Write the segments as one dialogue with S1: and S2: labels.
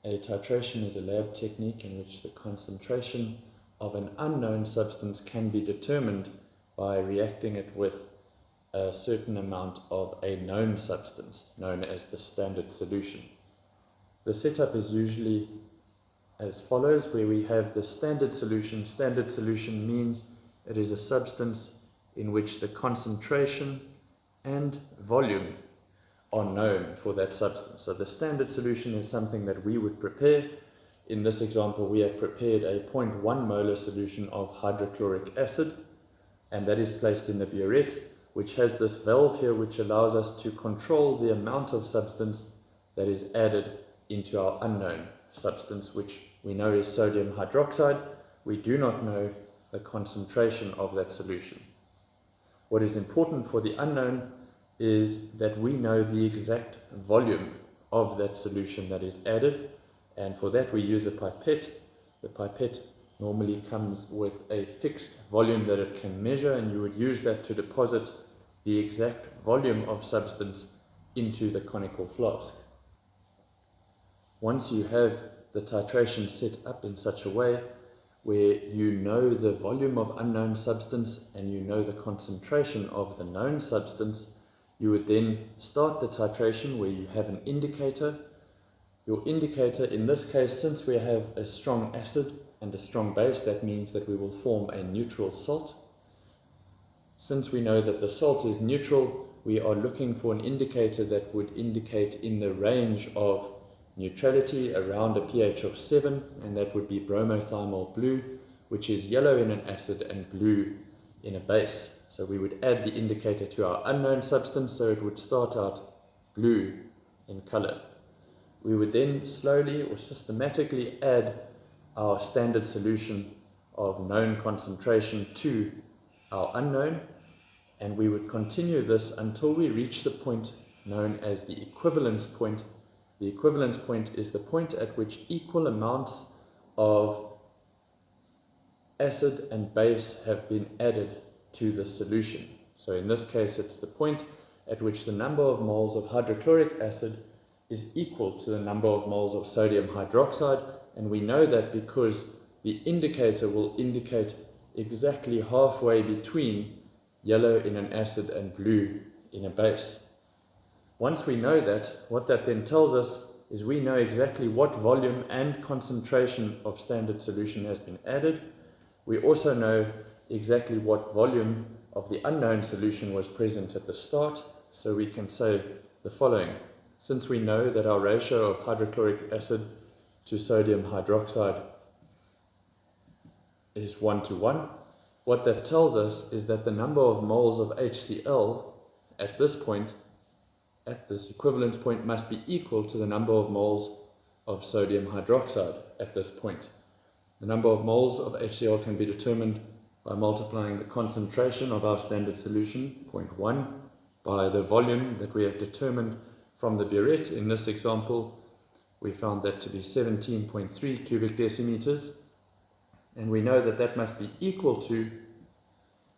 S1: A titration is a lab technique in which the concentration of an unknown substance can be determined by reacting it with a certain amount of a known substance, known as the standard solution. The setup is usually as follows, where we have the standard solution. Standard solution means it is a substance in which the concentration and volume are known for that substance. So the standard solution is something that we would prepare. In this example, we have prepared a 0.1 molar solution of hydrochloric acid, and that is placed in the burette, which has this valve here which allows us to control the amount of substance that is added into our unknown substance, which we know is sodium hydroxide. We do not know the concentration of that solution. What is important for the unknown is that we know the exact volume of that solution that is added, and for that we use a pipette. The pipette normally comes with a fixed volume that it can measure, and you would use that to deposit the exact volume of substance into the conical flask. Once you have the titration set up in such a way where you know the volume of unknown substance and you know the concentration of the known substance, you would then start the titration where you have an indicator. Your indicator, in this case, since we have a strong acid and a strong base, that means that we will form a neutral salt. Since we know that the salt is neutral, we are looking for an indicator that would indicate in the range of neutrality around a pH of 7, and that would be bromothymol blue, which is yellow in an acid and blue in a base. So we would add the indicator to our unknown substance, so it would start out blue in color. We would then slowly or systematically add our standard solution of known concentration to our unknown, and we would continue this until we reach the point known as the equivalence point. The equivalence point is the point at which equal amounts of acid and base have been added to the solution. So in this case, it's the point at which the number of moles of hydrochloric acid is equal to the number of moles of sodium hydroxide, and we know that because the indicator will indicate exactly halfway between yellow in an acid and blue in a base. Once we know that, what that then tells us is we know exactly what volume and concentration of standard solution has been added. We also know exactly what volume of the unknown solution was present at the start, so we can say the following. Since we know that our ratio of hydrochloric acid to sodium hydroxide is 1:1, what that tells us is that the number of moles of HCl at this point, at this equivalence point, must be equal to the number of moles of sodium hydroxide at this point. The number of moles of HCl can be determined by multiplying the concentration of our standard solution, 0.1, by the volume that we have determined from the burette. In this example, we found that to be 17.3 cubic decimeters, and we know that that must be equal to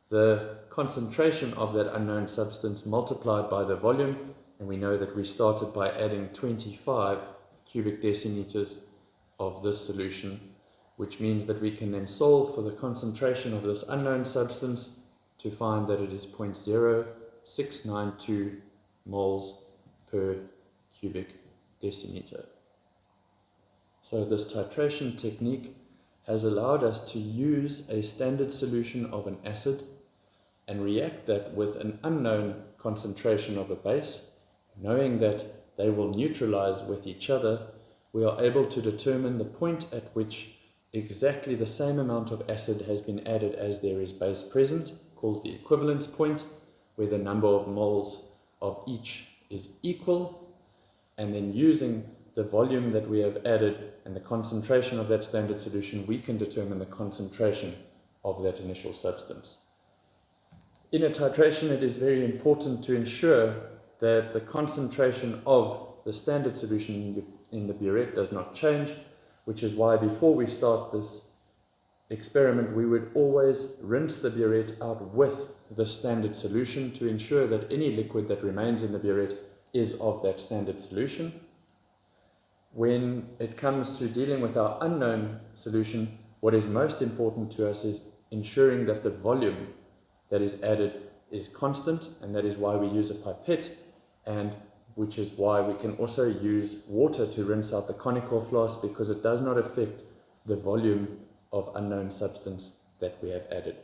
S1: the concentration of that unknown substance multiplied by the volume, and we know that we started by adding 25 cubic decimeters of this solution, which means that we can then solve for the concentration of this unknown substance to find that it is 0.0692 moles per cubic decimeter. So this titration technique has allowed us to use a standard solution of an acid and react that with an unknown concentration of a base. Knowing that they will neutralize with each other, we are able to determine the point at which exactly the same amount of acid has been added as there is base present, called the equivalence point, where the number of moles of each is equal, and then using the volume that we have added and the concentration of that standard solution, we can determine the concentration of that initial substance. In a titration, it is very important to ensure that the concentration of the standard solution in the burette does not change, which is why before we start this experiment, we would always rinse the burette out with the standard solution to ensure that any liquid that remains in the burette is of that standard solution. when it comes to dealing with our unknown solution, what is most important to us is ensuring that the volume that is added is constant, and that is why we use a pipette, and which is why we can also use water to rinse out the conical flask, because it does not affect the volume of unknown substance that we have added.